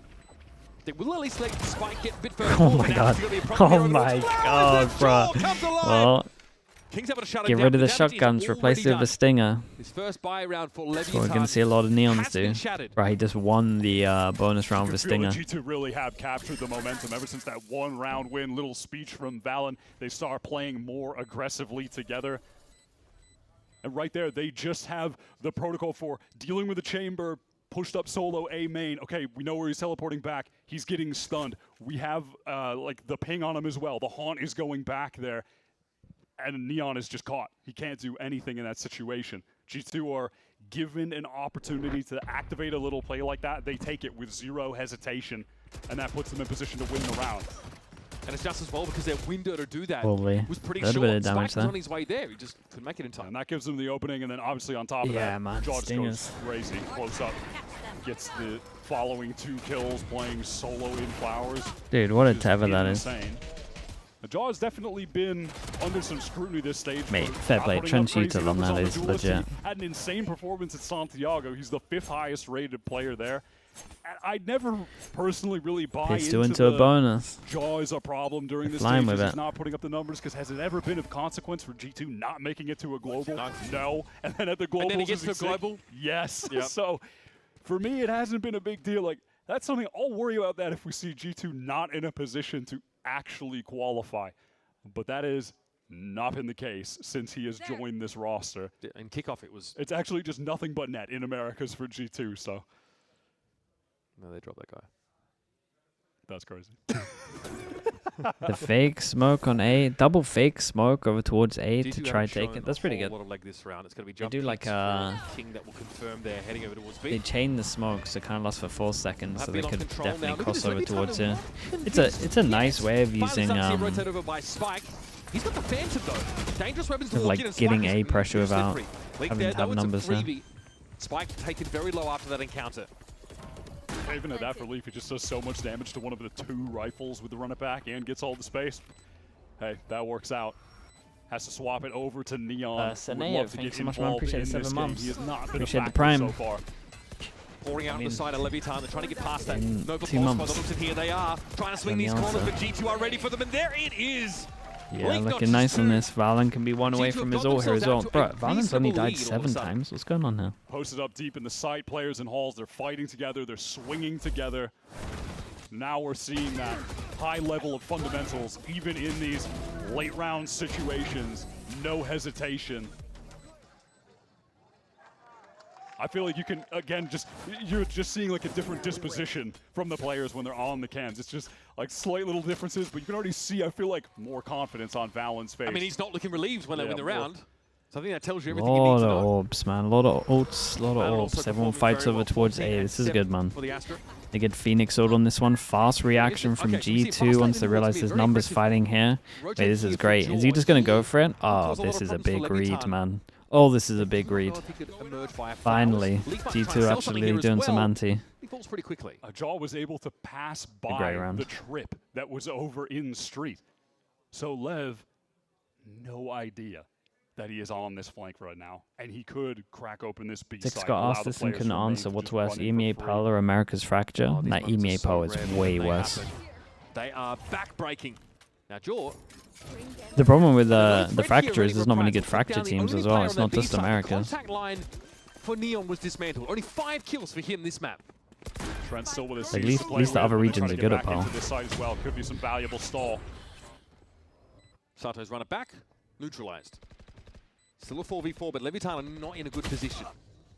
They will at least let Spike get a bit further. Oh my god. Oh my god, bro. Well, King's able to shut get rid of the shotguns, replace it with a stinger. His first buy round for That's what we're going to see a lot of Neons do. Right, he just won the bonus round with a stinger. G2 really have captured the momentum ever since that one round win. Little speech from Valen. They start playing more aggressively together. And right there, they just have the protocol for dealing with the chamber, pushed up solo A main. Okay, we know where he's teleporting back. He's getting stunned. We have like the ping on him as well. The haunt is going back there. And Neon is just caught. He can't do anything in that situation. G2 are given an opportunity to activate a little play like that. They take it with zero hesitation, and that puts them in position to win the round. And it's just as well because their window to do that Probably was pretty a little short. bit of damage Spike was there. on his way there. He just couldn't make it in time. And that gives them the opening, and then obviously on top of Yeah, that, man, Jaw just goes stingers. crazy. Close up. Gets the following 2 kills playing solo in Flowers. Dude, what a Just tether that is. insane. Jaw has definitely been under some scrutiny this stage. Mate, for fair not play. putting up Trench crazy util on numbers that the is Duelist. legit. He had an insane performance at Santiago. He's the 5th highest rated player there. And I never personally really buy Pissed into into a the bonus. Jaw is a problem during this Flying stage. with He's it. not putting up the numbers because has it ever been of consequence for G2 not making it to a global? No. And then at the global, And then he gets to a global? Yes. Yep. So for me, it hasn't been a big deal. Like that's something I'll worry about that if we see G2 not in a position to actually qualify. But that is not been the case since he has joined this roster. In kickoff, it was. It's actually just nothing but net in Americas for G2. So No, they dropped that guy. that's crazy. The fake smoke on A, double fake smoke over towards A to G2 try haven't take shown it. That's a pretty whole good. lot of leg this round. It's going to be They jump do like kicks a- for King that will confirm they're heading over towards They B. chain the smoke, so it kind of lasts for 4 seconds, Have so been they on could control now. definitely Look at cross this, over Leviathan towards here. with It's a nice way of Finally using starts to get rotated over by Spike. He's got the Phantom though. Dangerous weapons to Of, walk like, in and getting Spike A is pressure too without slippery. Leak having there, to have though, it's a numbers there. freebie. Spike taken very low after that encounter. Even at that for Leaf, he just does so much damage to one of the 2 rifles with the run it back and gets all the space. Hey, that works out. Has to swap it over to Neon. Would Saneo, love to thanks get so much, man. involved Appreciate in the 7 this months. game. He has not been Appreciate a the factor prime. so far. Pouring out I on mean, the side of Leviathan. They're trying to get past that. in Nova 2 Pulse by months. the looks of here they are. Trying to swing And these the corners, answer. but G2 are ready for them, and there it is! Yeah, Blink looking notches nice on through. this. Valen can be 1 away G2 from have his got ult here as themselves well. down to Bro, a Valen's only reasonable died lead all of a 7 sudden. times. What's going on here? Posted up deep in the site, players and halls, they're fighting together, they're swinging together. Now we're seeing that high level of fundamentals, even in these late round situations. No hesitation. I feel like you can, again, you're just seeing like a different disposition from the players when they're on the cams. It's just like slight little differences, but you can already see, I feel like, more confidence on Valen's face. I mean, he's not looking relieved when they win the round. So I think that tells you A everything you need lot to of know. orbs, man. A lot of ults, a lot Valen of also orbs. Everyone performing fights very over well, towards 14 A. and This is 7 good, man. For the Astra. They get Phoenix ult on this one. Fast reaction from Okay, so we see fast G2 once lane they in realize towards there's B, very numbers aggressive. fighting here. Wait, Rotating this here is for great. Is he Jaw. just going to go for it? Oh, cause a lot this of is a problems for big read, Leviathan. man. Oh, this is a big read. Finally, G2 actually doing some anti. He falls pretty quickly. Jaw was able to pass great by round. the trip that was over in street. So Lev, no idea that he is on this flank right now, and he could crack open this B Six side. got allow asked the this and players couldn't to remain answer. to What's just worse, run in EMEA for free. Pal or America's Fracture? Oh, these That moments are EMEA so Pal is rare way when they worse. happen. They are back-breaking. Now, Jaw. The problem with the Fred Fracture here is there's not many ready good for a prize. Fracture The teams only as well. player It's on not that B just side. The America's. contact line for Neon was dismantled. Only 5 kills for him this map. Trent still with his At seeds least- to at play least the with, other and they're regions trying to are get good at back into Pal. this side as well. Could be some valuable stall. Sato's run it back. Neutralized. Still a 4v4, but Leviathan are not in a good position.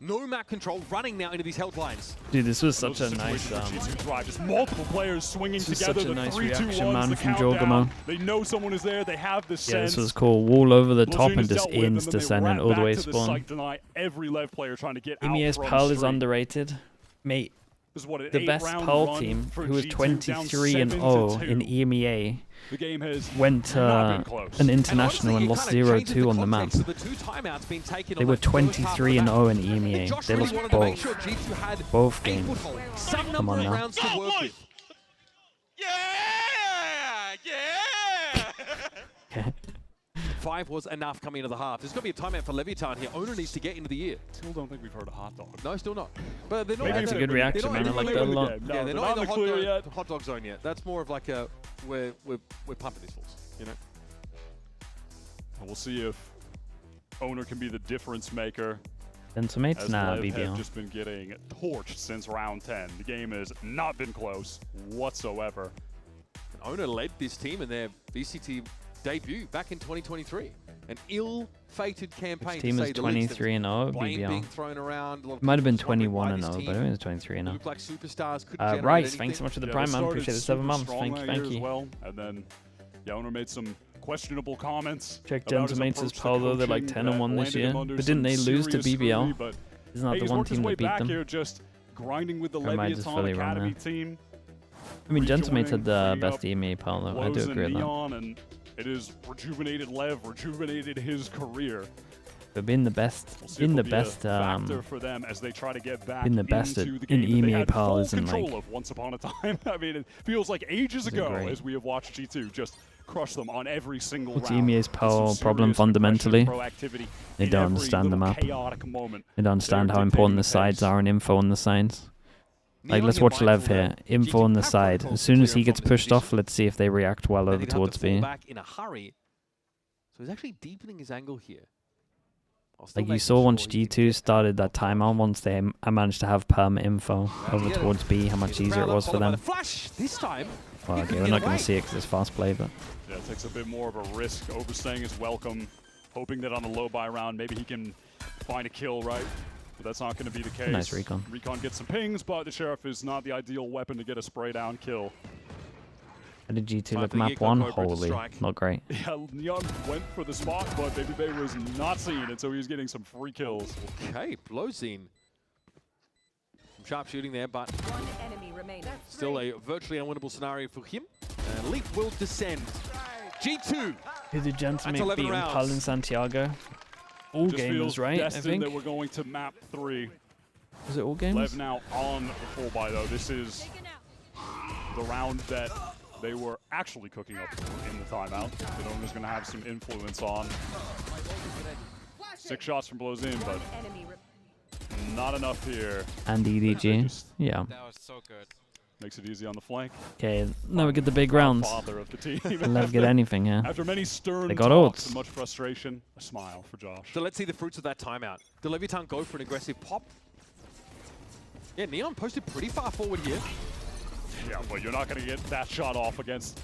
No map control, running now into these health lines. Dude, this was such Those a are nice. situations that G2 drive. Just multiple players swinging This was together. such a The nice 3, 2, reaction, 1s, man, the from countdown. Jorgamo. They know someone is there. They have the Yeah, sense. this was cool. Wall over the top Blazing and has just dealt with, and insta then they send rat and all the back way to the spawn. site tonight. Every Lev player trying to get out EMEA's from Pal is street. underrated. Mate, This is what, an the best 8-round Pal run team, for who was G2 down 23 and 7-2. 0 in EMEA, The game has went not been to close. an international and honestly, lost it kinda 0-2 changes on the map. context of the 2 timeouts being taken They on were that first half 23 of and the 0 in map. EMEA. Josh They really lost wanted to make both. sure G2 had Both a games. foothold, some Come number on of now. rounds to work with. Yeah! 5 was enough coming into the half. There's got to be a timeout for Leviathan here. Owner needs to get into the year. Still don't think we've heard a hot dog. No, still not. But they're not. Maybe in It's a the- good they're reaction, not man. I in like the that a clear lot. game. No, Yeah, they're they're not not in in the the clear yet. hot dog zone yet. That's more of like a we're pumping these fools, you know. And we'll see if Owner can be the difference maker. Then tomates? As Nah, Lev have BBL. just been getting torched since round 10. The game has not been close whatsoever. And Owner led this team in their VCT debut back in 2023. An ill-fated campaign, His team to is say the least. 23 and 0 Blame being BBL. thrown around. A lot of Might have been people wondering 21 why and this 0, team but I think it was 23 and 0. looked like superstars couldn't generate Rice, anything. thanks so much for the Yeah, prime, they man. started Appreciate the 7 super months. strong Thank you, that thank year you. As well. And then Owner made some questionable comments. Check about his Gentleman's approach to Pal, though. They're like coaching 10 and that 1 this landed year. him under But didn't some they lose to serious scrutiny, BBL? but Isn't that hey, the he's one worked his team way that beat back them? here, just grinding with the Or am I just Leviathan fully wrong Academy there? team. I mean, Gentlemate had the best EME pal, though. I do agree with that. And it has rejuvenated Lev, rejuvenated his career. But being the best, being the best, for them as they try to get back being the best into the in game EME pal isn't like of once upon a time. I mean, it feels like ages ago as we have watched G2 just crush them on every single round. EME's pal problem fundamentally. They don't understand the map. They don't understand how important the sides are and info on the sides. Like, let's watch Lev here. Info on the side. As soon as he gets pushed off, let's see if they react well over towards B. In a hurry. So he's actually deepening his angle here. Like, you saw once G2 started that timeout, once they managed to have perm info over towards B, how much easier it was for them. Well, okay, we're not going to see it because it's fast play, but... Yeah, it takes a bit more of a risk, overstaying his welcome, hoping that on a low buy round, maybe he can find a kill, right? But that's not going to be the case. Nice recon. Recon gets some pings, but the Sheriff is not the ideal weapon to get a spray down kill. How did G2 look map 1? Holy, not great. Yeah, Neon went for the spot, but Baby Bay was not seen, and so he was getting some free kills. Okay, Blowzine. Some sharp shooting there, but still a virtually unwinnable scenario for him. And Leap will descend. G2. Who's the Gentleman beating Pal in Santiago? All gamers, right? I think that we're going to map 3. Is it all gamers? Lev now on the full buy, though. This is the round that they were actually cooking up in the timeout. The owner's going to have some influence on. 6 shots from Blowzine, but not enough here. And EDG, yeah. That was so good. Makes it easy on the flank. Okay, now we get the big rounds. Father of the team. Lev get anything here. After many stern they got talks ults. and much frustration, a smile for Josh. So let's see the fruits of that timeout. The LEVIATAN go for an aggressive pop. Yeah, Neon posted pretty far forward here. Yeah, but you're not going to get that shot off against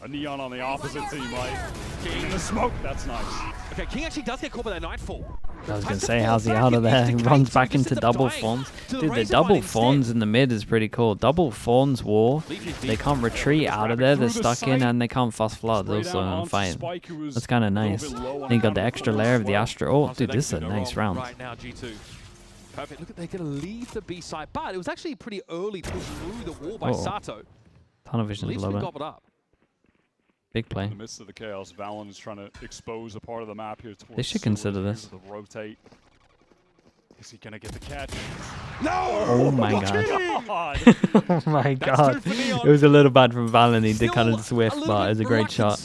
a Neon on the opposite team, right? King in the smoke, that's nice. Okay, King actually does get caught by that Nightfall. I was going to say, how's he out of there? He runs back into double fawns. Dude, the double fawns in the mid is pretty cool. Double fawns war. They can't retreat out of there. They're stuck in and they can't fast flood also and fight. That's kind of nice. Then you got the extra layer of the Astro. Oh, dude, this is a nice round. Right now, G2. Perfect. Look at, they're going to leave the B side, but it was actually a pretty early push through the wall by Sato. Tunnel vision a little bit. Up. Big play. In the midst of the chaos, Valorant is trying to expose a part of the map here. They should consider this. Rotate. Is he gonna get the catch? No! Oh my god. Oh my god. It was a little bad from Valen. He did kind of swift, but it was a great shot.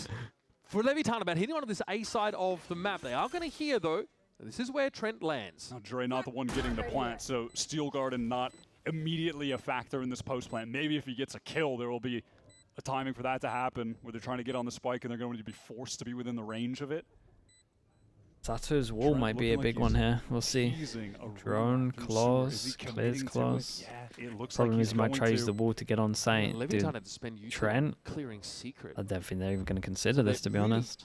For LEVIATAN about hitting on this A side of the map. They are going to hear, though, this is where Trent lands. Now, Dre not the one getting the plant, so Steel Garden not immediately a factor in this post plant. Maybe if he gets a kill, there will be a timing for that to happen, where they're trying to get on the spike and they're going to be forced to be within the range of it. Sato's wall might be a big one here. We'll see. Drone, claws, clears claws. Yeah, Problem is he might try to use the wall to get on site. Dude, Trent, clearing secret. I don't think they're even going to consider this, to be honest.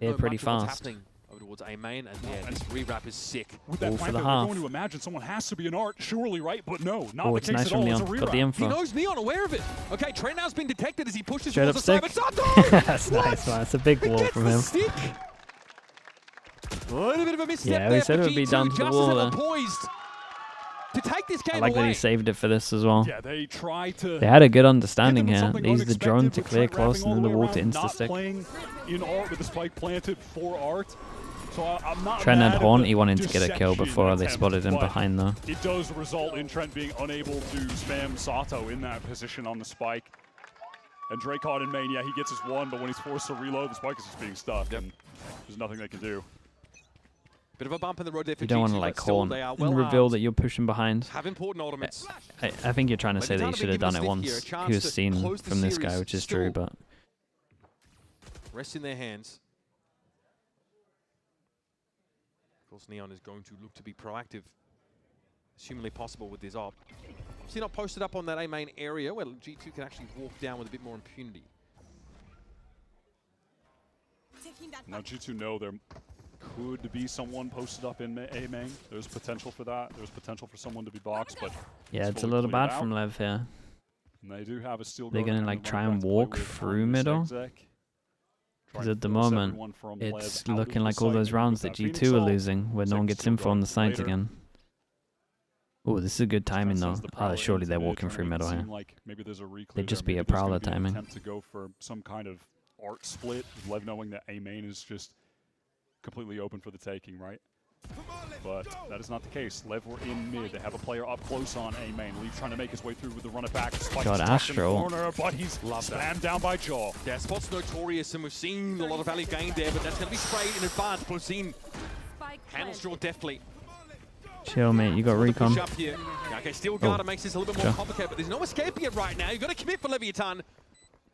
They're pretty fast. Over towards A main, and yeah, this rewrap is sick. With that for the we're half. going to imagine someone has to be an art, surely, right? But no, not Oh, the it's case nice at from all. Neon. It's a Got the rewrap. info. He knows Neon aware of it. Okay, Trent now's been detected as he pushes Straight up towards the side, stick. but Sato! That's nice, man. It's a big wall from him. A little bit of a misstep Yeah, there we said for it would be G2, down to the just wall as they there. were poised to take this game I like away. that he saved it for this as well. Yeah, they try to. They had a good understanding here. something They used the drone to unexpected, clear but close and then the wrapping all wall way to around, not insta-stick. playing in art with the spike planted for art. So I'm not Trent mad had at Horn. the He wanted to get a kill deception before they attempt, spotted him but behind though. It does result in Trent being unable to spam Sato in that position on the spike. And Drake caught in main, yeah, he gets his one, but when he's forced to reload, the spike is just being stuck, and there's nothing they can do. Bit of a bump in the road there for You don't G2, want to like but still Horn they are and well reveal armed. that you're pushing behind. Have important ultimates. I think you're trying to say that he should have done it once. He was seen from this guy, which is true, but Rest in their hands. Of course, Neon is going to look to be proactive, as humanly possible with this op. See, not posted up on that A main area where G2 can actually walk down with a bit more impunity. Now G2 know there could be someone posted up in A main. There's potential for that. There's potential for someone to be boxed, but yeah, it's a little bad from Lev here. And they do have a Steel They're Guard gonna kind like of try running and back to play walk with through on this middle. exec. Because Trying at the to force moment, everyone from Lev it's out of looking the like all site those and rounds with that Phoenix G2 are ult. losing, where no Same one gets Steel info on the Guard sides later. again. Oh, this is a good timing though. Surely they're mid, walking through middle here. Like maybe there's a They'd just be maybe a there's gonna prowler be an timing. attempt to go for some kind of art split, with Lev knowing that A main is just completely open for the taking, right? But that is not the case. Lev were in mid. They have a player up close on A main. Lev trying to make his way through with the run it back. Got Astro. Corner, but he's slammed down by Jaw. Yeah, Spot's notorious, and we've seen a lot of value gained there, but that's going to be sprayed in advance. Blazin handles Jaw deftly. Chill, mate. You got recon. Up here. Okay, Steel Garter makes this a little bit more complicated, but there's no escaping it right now. You've got to commit for LEVIATAN. And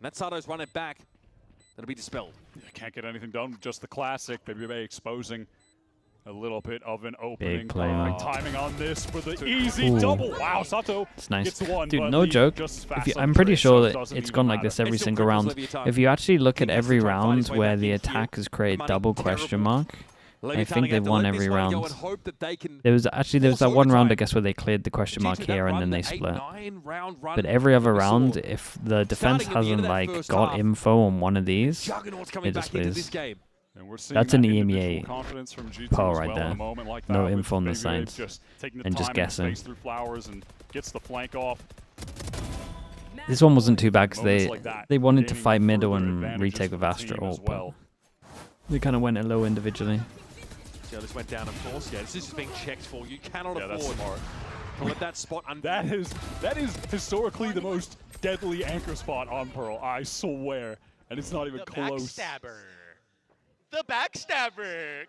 that Sato's run it back. That'll be dispelled. Yeah, can't get anything done. Just the classic. Baby exposing a little bit of an opening. Big play, timing on this for the easy double. Wow, Sato it's nice. gets one. Dude, no joke. I'm pretty sure that it's gone like this every single round. If you actually look at every round where the attack has created double question mark, I think they've won every round. There was that one round, I guess, where they cleared the question mark here and then they split. But every other round, if the defense hasn't like got info on one of these, it just loses. That's an EMEA pearl right there. No info on the sides and just guessing. This one wasn't too bad because they wanted to fight middle and retake with Astro, but they kind of went low individually. Yeah, this went down, of course. Yeah, this is just being checked for. You cannot afford to let that spot that is historically the most deadly anchor spot on Pearl, I swear. And it's not even close. Backstabber. The backstabber.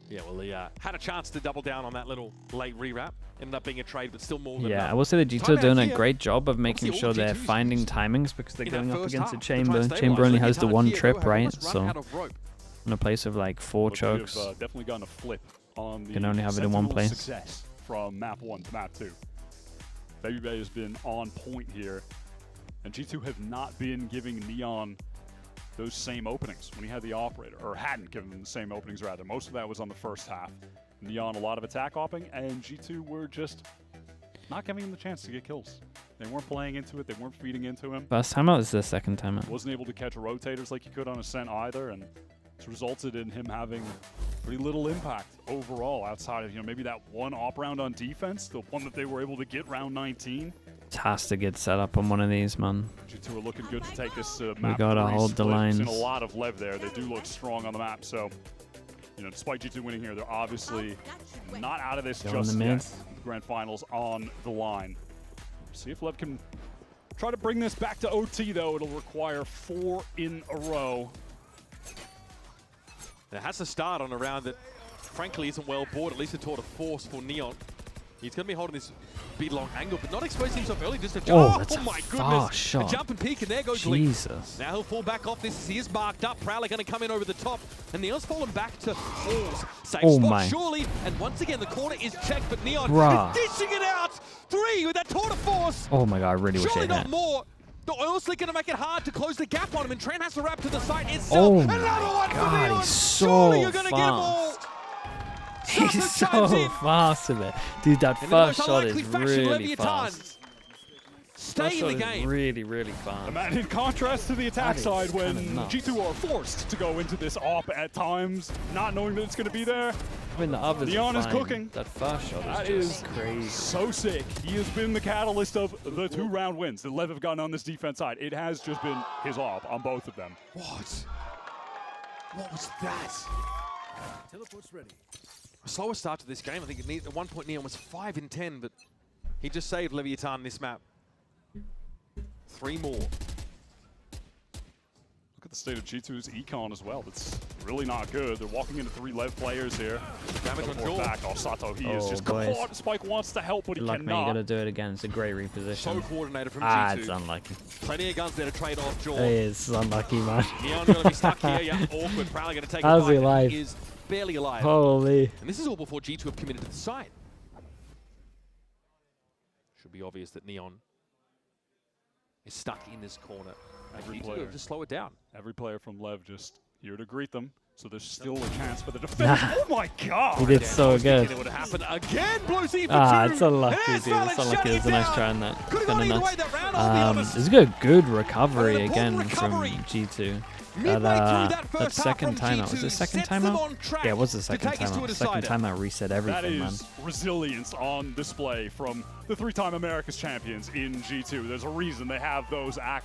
Yeah, well, he had a chance to double down on that little late rewrap. Ended up being a trade, but still more than I will say the G2 are doing a great job of making sure they're finding timings because they're going up against a Chamber. Chamber only has the one trip, right? So in a place of like 4 chokes, definitely gotten a flip on the can only have it in one place. Success from map 1 to map 2. Baby has been on point here, and G2 have not been giving Neon those same openings when he had the operator, or hadn't given them the same openings rather. Most of that was on the first half. Neon a lot of attack hopping, and G2 were just not giving him the chance to get kills. They weren't playing into it, they weren't feeding into him. First timeout is the second timeout. Wasn't able to catch rotators like he could on Ascent either, and it's resulted in him having pretty little impact overall outside of, maybe that one op round on defense, the one that they were able to get round 19. It has to get set up on one of these, man. G2 are looking good to take this map. We gotta hold the lines. Seen a lot of Lev there. They do look strong on the map, so despite G2 winning here, they're obviously not out of this just yet. Grand finals on the line. See if Lev can try to bring this back to OT, though. It'll require 4 in a row. It has to start on a round that, frankly, isn't well bored, at least a tour de force for Neon. He's going to be holding this big long angle, but not exposing himself early, just a jump. That's my a goodness. shot. A jump and peek, and there goes Jesus. Now he'll fall back off this. He is marked up. Prowler going to come in over the top, and Neon's fallen back to walls. Safe spot, surely. And once again, the corner is checked, but Neon is dishing it out. 3 with that tour de force. Oh my God, I really wish surely they had. Not more. The oil slick going to make it hard to close the gap on him, and Trent has to wrap to the side itself. Oh my Another one for God, Neon. he's so surely you're going to get them all. fast. He's so fast with it. Dude, that first shot is really fast. Stay in the game. Really, really fast. And in contrast to the attack side, when G2 are forced to go into this op at times, not knowing that it's going to be there, I mean, the others Neon is cooking. That first shot is just crazy. So sick. He has been the catalyst of the 2-round wins that Lev have gotten on this defense side. It has just been his op on both of them. What? What was that? Teleport's ready. A slower start to this game. I think at one point Neon was 5 in 10, but he just saved LEVIATAN this map. 3 more. Look at the state of G2's econ as well. It's really not good. They're walking into 3 Lev players here. Damage on Jaw. Back. Oh, Sato, he is just caught. Spike wants to help, but he cannot. Me, you gotta do it again. It's a great reposition. So coordinated from G2. It's unlucky. Plenty of guns there to trade off Jaw. It is unlucky, man. Neon's gonna be stuck here. Yeah, awkward. Probably gonna take How's a he alive? He is barely alive. Holy. And this is all before G2 have committed to the side. Should be obvious that Neon is stuck in this corner. G2 have just slow it down. Every player from Lev just here to greet them. So there's still a chance for the defense. Oh my god! He did so good. It would happen again. Blue team for Ah, two. it's unlucky, Yes, dude. It's unlucky. It was a nice try on that. Could've Kind gone of either way nuts. that round, I'll be honest. This is a good recovery An again important from recovery. G2. Midway through That first half second from timeout. G2 Was it second sets them timeout? on track Yeah, it was the to second take us to a timeout. Second decider. timeout reset That everything, man. is resilience on display from the 3-time America's champions in G2. There's a reason they have those accolades.